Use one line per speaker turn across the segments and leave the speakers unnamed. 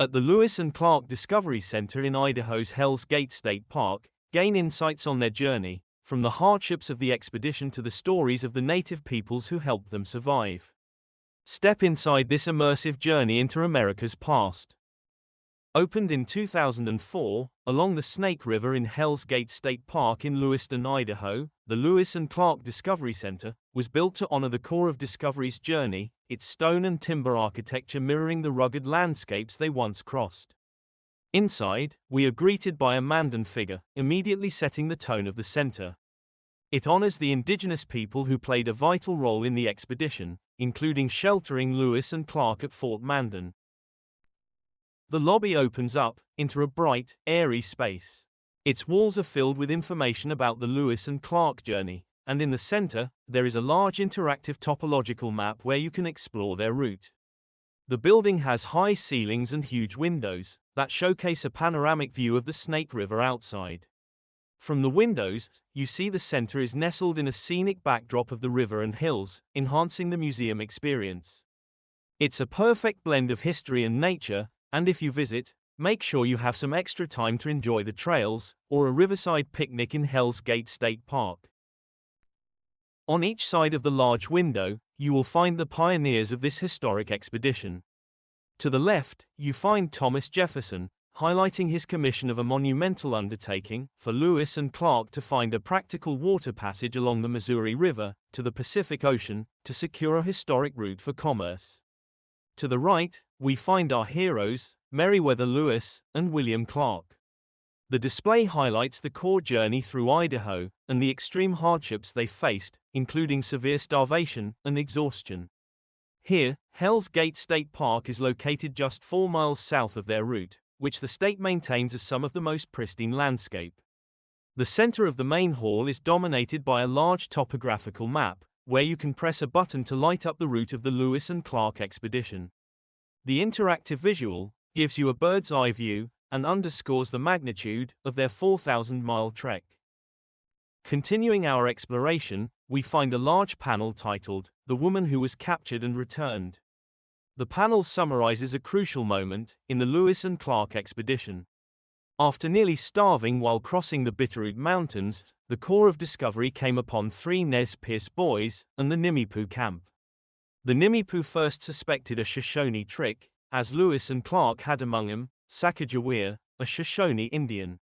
At the Lewis and Clark Discovery Center in Idaho's Hell's Gate State Park, gain insights on their journey, from the hardships of the expedition to the stories of the native peoples who helped them survive. Step inside this immersive journey into America's past. Opened in 2004, along the Snake River in Hell's Gate State Park in Lewiston, Idaho, the Lewis and Clark Discovery Center was built to honor the core of Discovery's journey, its stone and timber architecture mirroring the rugged landscapes they once crossed. Inside, we are greeted by a Mandan figure, immediately setting the tone of the center. It honors the indigenous people who played a vital role in the expedition, including sheltering Lewis and Clark at Fort Mandan. The lobby opens up into a bright, airy space. Its walls are filled with information about the Lewis and Clark journey, and in the center, there is a large interactive topological map where you can explore their route. The building has high ceilings and huge windows that showcase a panoramic view of the Snake River outside. From the windows, you see the center is nestled in a scenic backdrop of the river and hills, enhancing the museum experience. It's a perfect blend of history and nature, and if you visit, make sure you have some extra time to enjoy the trails or a riverside picnic in Hell's Gate State Park. On each side of the large window, you will find the pioneers of this historic expedition. To the left, you find Thomas Jefferson, highlighting his commission of a monumental undertaking for Lewis and Clark to find a practical water passage along the Missouri River to the Pacific Ocean to secure a historic route for commerce. To the right, we find our heroes, Meriwether Lewis and William Clark. The display highlights the core journey through Idaho and the extreme hardships they faced, including severe starvation and exhaustion. Here, Hell's Gate State Park is located just 4 miles south of their route, which the state maintains as some of the most pristine landscape. The center of the main hall is dominated by a large topographical map, where you can press a button to light up the route of the Lewis and Clark expedition. The interactive visual gives you a bird's eye view and underscores the magnitude of their 4,000-mile trek. Continuing our exploration, we find a large panel titled, "The Woman Who Was Captured and Returned." The panel summarizes a crucial moment in the Lewis and Clark expedition. After nearly starving while crossing the Bitterroot Mountains, the core of Discovery came upon 3 Nez Perce boys and the Nimipu camp. The Nimipu first suspected a Shoshone trick, as Lewis and Clark had among them Sacagawea, a Shoshone Indian.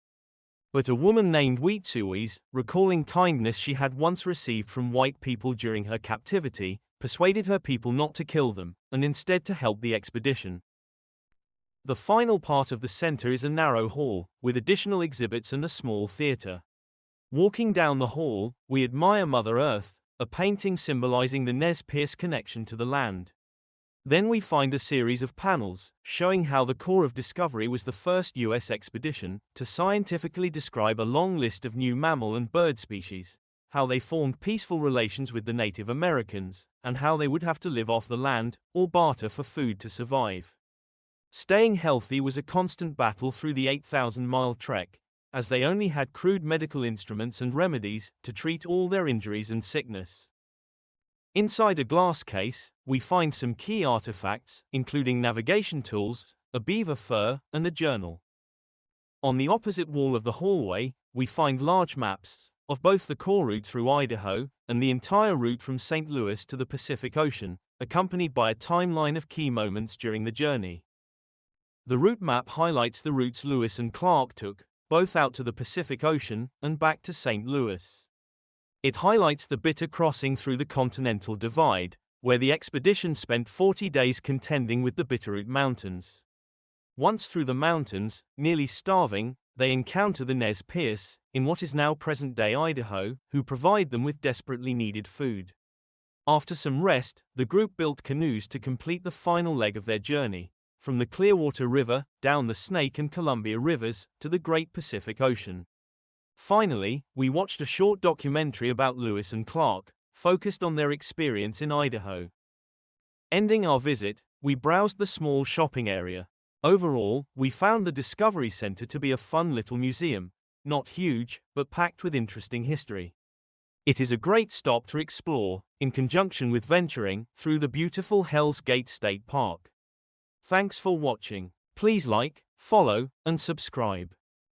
But a woman named Weetxuwiis, recalling kindness she had once received from white people during her captivity, persuaded her people not to kill them, and instead to help the expedition. The final part of the center is a narrow hall, with additional exhibits and a small theater. Walking down the hall, we admire Mother Earth, a painting symbolizing the Nez Perce connection to the land. Then we find a series of panels, showing how the core of Discovery was the first U.S. expedition to scientifically describe a long list of new mammal and bird species, how they formed peaceful relations with the Native Americans, and how they would have to live off the land or barter for food to survive. Staying healthy was a constant battle through the 8,000-mile trek, as they only had crude medical instruments and remedies to treat all their injuries and sickness. Inside a glass case, we find some key artifacts, including navigation tools, a beaver fur, and a journal. On the opposite wall of the hallway, we find large maps of both the core route through Idaho and the entire route from St. Louis to the Pacific Ocean, accompanied by a timeline of key moments during the journey. The route map highlights the routes Lewis and Clark took, both out to the Pacific Ocean and back to St. Louis. It highlights the bitter crossing through the Continental Divide, where the expedition spent 40 days contending with the Bitterroot Mountains. Once through the mountains, nearly starving, they encounter the Nez Perce, in what is now present-day Idaho, who provide them with desperately needed food. After some rest, the group built canoes to complete the final leg of their journey, from the Clearwater River, down the Snake and Columbia Rivers, to the Great Pacific Ocean. Finally, we watched a short documentary about Lewis and Clark, focused on their experience in Idaho. Ending our visit, we browsed the small shopping area. Overall, we found the Discovery Center to be a fun little museum, not huge, but packed with interesting history. It is a great stop to explore, in conjunction with venturing through the beautiful Hell's Gate State Park. Thanks for watching. Please like, follow, and subscribe.